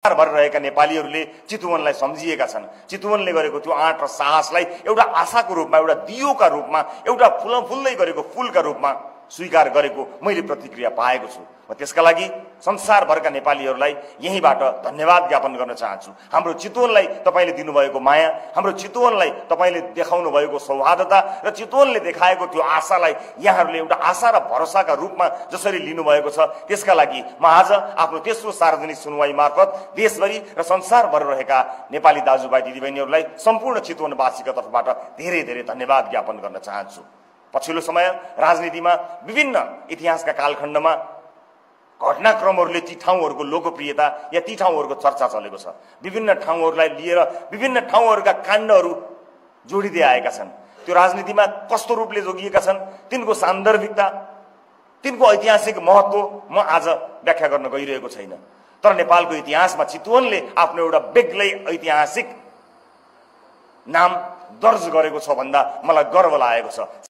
भर रहेका नेपालीहरूले चितवनलाई सम्झिएका छन्। चितवनले गरेको त्यो आँट र साहसलाई एउटा आशाको रूपमा, एउटा दियोका रूपमा, एउटा फुल्दै गरेको फूलका रूपमा स्वीकार गरेको मैले प्रतिक्रिया पाएको छु। म त्यसका लागि संसारभरका नेपालीहरूलाई यहीँबाट धन्यवाद ज्ञापन गर्न चाहन्छु। हाम्रो चितवनलाई तपाईले दिनुभएको माया, हाम्रो चितवनलाई तपाईले देखाउनु भएको सौहार्दता र चितवनले देखाएको त्यो आशालाई यहाँहरूले एउटा आशा र भरोसाका रूपमा जसरी लिनुभएको छ, त्यसका लागि म आज आफ्नो तेस्रो सार्वजनिक सुनवाई मार्फत देशभरि र संसारभर रहेका नेपाली दाजुभाइ दिदीबहिनीहरूलाई सम्पूर्ण चितवनवासीका तर्फबाट धेरै धेरै धन्यवाद ज्ञापन गर्न चाहन्छु। पछिल्लो समय राजनीतिमा विभिन्न इतिहासका कालखण्डमा घटनाक्रमहरूले ती ठाउँहरूको लोकप्रियता या ती ठाउँहरूको चर्चा चलेको छ। विभिन्न ठाउँहरूलाई लिएर विभिन्न ठाउँहरूका काण्डहरू जोडिँदै आएका छन्। त्यो राजनीतिमा कस्तो रूपले जोगिएका छन्, तिनको सान्दर्भिकता, तिनको ऐतिहासिक महत्त्व म आज व्याख्या गर्न गइरहेको छैन। तर नेपालको इतिहासमा चितवनले आफ्नो एउटा बेग्लै ऐतिहासिक नाम दर्ज गरेको छ भन्दा मलाई गर्व लागेको छ।